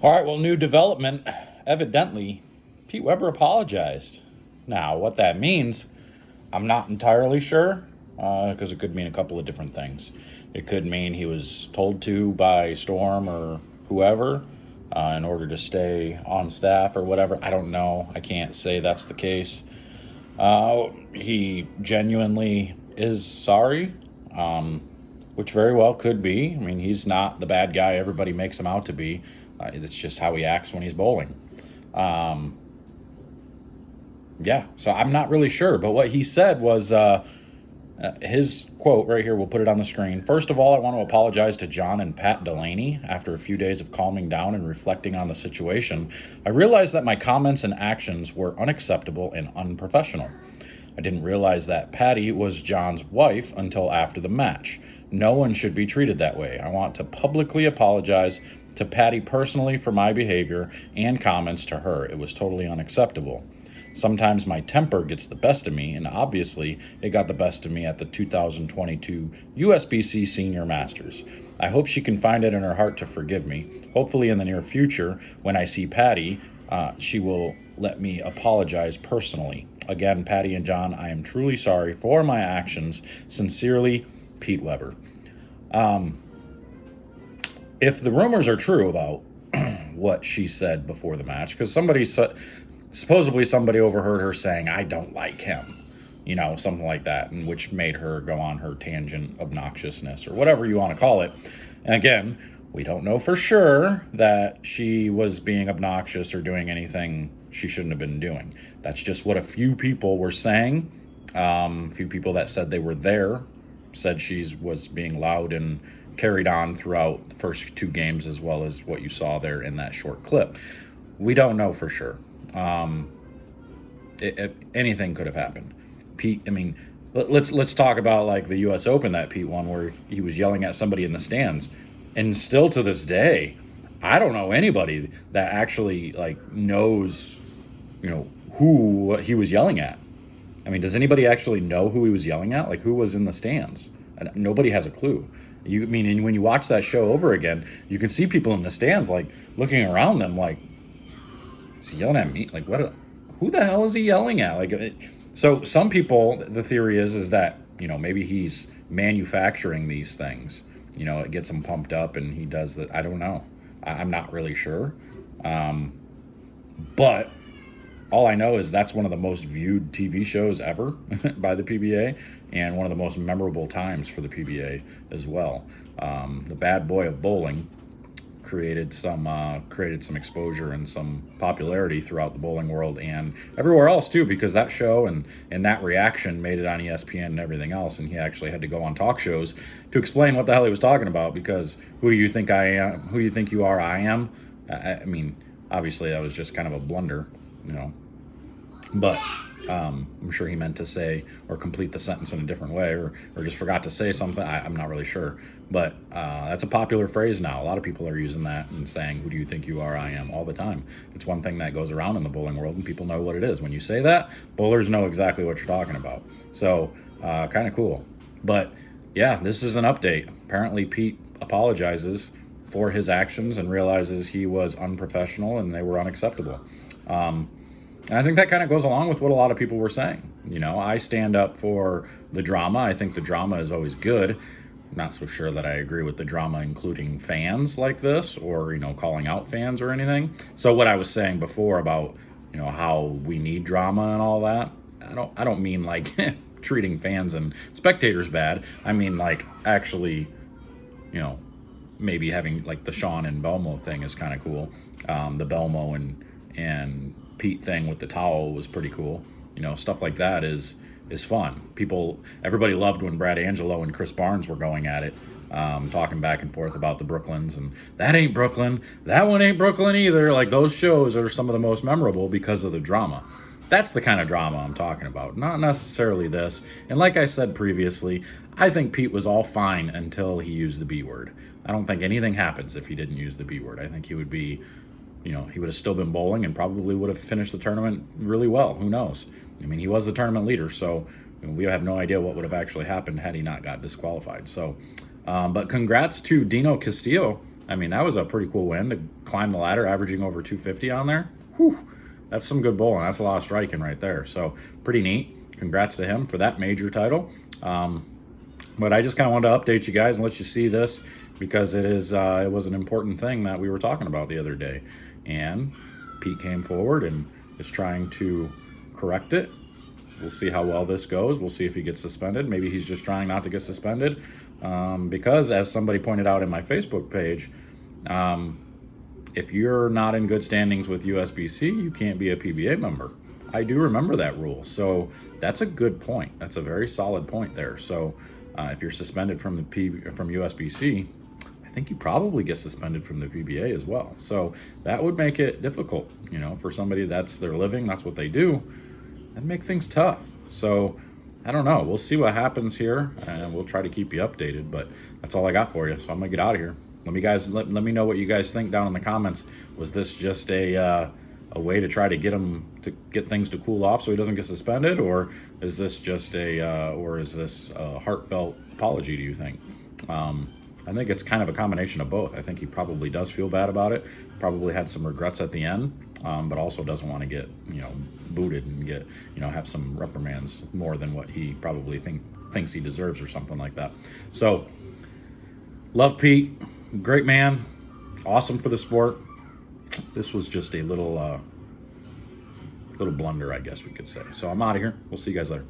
All right, well, new development. Evidently, Pete Weber apologized. Now, what that means, I'm not entirely sure, because it could mean a couple of different things. It could mean he was told to by Storm or whoever in order to stay on staff or whatever. I don't know. I can't say that's the case. He genuinely is sorry, which very well could be. I mean, he's not the bad guy everybody makes him out to be. It's just how he acts when he's bowling. Yeah, so I'm not really sure. But what he said was his quote right here, we'll put it on the screen. "First of all, I want to apologize to John and Pat Delaney. After a few days of calming down and reflecting on the situation, I realized that my comments and actions were unacceptable and unprofessional. I didn't realize that Patty was John's wife until after the match. No one should be treated that way. I want to publicly apologize to Patty personally for my behavior and comments to her. It was totally unacceptable. Sometimes my temper gets the best of me, and obviously it got the best of me at the 2022 USBC Senior Masters. I hope she can find it in her heart to forgive me. Hopefully in the near future, when I see Patty, she will let me apologize personally. Again, Patty and John, I am truly sorry for my actions. Sincerely, Pete Weber." If the rumors are true about what she said before the match, because supposedly somebody overheard her saying, "I don't like him," something like that, and which made her go on her tangent obnoxiousness or whatever you want to call it. And again, we don't know for sure that she was being obnoxious or doing anything she shouldn't have been doing. That's just what a few people were saying. A few people that said they were there said she was being loud and carried on throughout the first two games, as well as what you saw there in that short clip. We don't know for sure. Anything could have happened. Pete, I mean, let's talk about like the U.S. Open that Pete won, where he was yelling at somebody in the stands, and still to this day, I don't know anybody that actually like knows, who he was yelling at. I mean, does anybody actually know who he was yelling at? Like, who was in the stands? And nobody has a clue. And when you watch that show over again, you can see people in the stands like looking around them like, is he yelling at me? Like, what? Who the hell is he yelling at? So some people, the theory is that maybe he's manufacturing these things. It gets him pumped up, and he does that. I don't know. I'm not really sure. But all I know is that's one of the most viewed TV shows ever by the PBA, and one of the most memorable times for the PBA as well. The Bad Boy of Bowling created some exposure and some popularity throughout the bowling world and everywhere else too, because that show and that reaction made it on ESPN and everything else, and he actually had to go on talk shows to explain what the hell he was talking about, because who do you think I am? Who do you think you are? I am. I mean, obviously that was just kind of a blunder, but I'm sure he meant to say or complete the sentence in a different way, or just forgot to say something. I'm not really sure. But that's a popular phrase now. A lot of people are using that and saying, "Who do you think you are? I am," all the time. It's one thing that goes around in the bowling world, and people know what it is. When you say that, bowlers know exactly what you're talking about. So kind of cool. But yeah, this is an update. Apparently Pete apologizes for his actions and realizes he was unprofessional and they were unacceptable. And I think that kind of goes along with what a lot of people were saying. I stand up for the drama. I think the drama is always good. Not so sure that I agree with the drama including fans like this, or calling out fans or anything. So what I was saying before about how we need drama and all that, I don't mean like treating fans and spectators bad. I mean like actually maybe having like the Sean and Belmo thing is kind of cool. The Belmo and Pete thing with the towel was pretty cool. Stuff like that is fun. Everybody loved when Brad Angelo and Chris Barnes were going at it, talking back and forth about the Brooklyns, and that ain't Brooklyn, that one ain't Brooklyn either. Like, those shows are some of the most memorable because of the drama. That's the kind of drama I'm talking about, not necessarily this. And like I said previously, I think Pete was all fine until he used the B word. I don't think anything happens if he didn't use the B word. I think he would be, he would have still been bowling and probably would have finished the tournament really well. Who knows? I mean, he was the tournament leader, so we have no idea what would have actually happened had he not got disqualified. So, but congrats to Dino Castillo I mean, that was a pretty cool win to climb the ladder, averaging over 250 on there. Whew, that's some good bowling. That's a lot of striking right there. So pretty neat. Congrats to him for that major title. But I just kind of wanted to update you guys and let you see this because it was an important thing that we were talking about the other day. And Pete came forward and is trying to correct it. We'll see how well this goes. We'll see if he gets suspended. Maybe he's just trying not to get suspended because, as somebody pointed out in my Facebook page, if you're not in good standings with USBC, you can't be a PBA member. I do remember that rule. So that's a good point. That's a very solid point there. So if you're suspended from from USBC, I think you probably get suspended from the PBA as well. So that would make it difficult, you know, for somebody that's their living, that's what they do, and make things tough. So I don't know. We'll see what happens here, and we'll try to keep you updated. But that's all I got for you. So I'm gonna get out of here. Let me know what you guys think down in the comments. Was this just a way to try to get things to cool off so he doesn't get suspended, or is this just a heartfelt apology? Do you think? I think it's kind of a combination of both. I think he probably does feel bad about it. Probably had some regrets at the end, but also doesn't want to get booted and get have some reprimands more than what he probably thinks he deserves or something like that. So love Pete, great man, awesome for the sport. This was just a little blunder, I guess we could say. So I'm out of here. We'll see you guys later.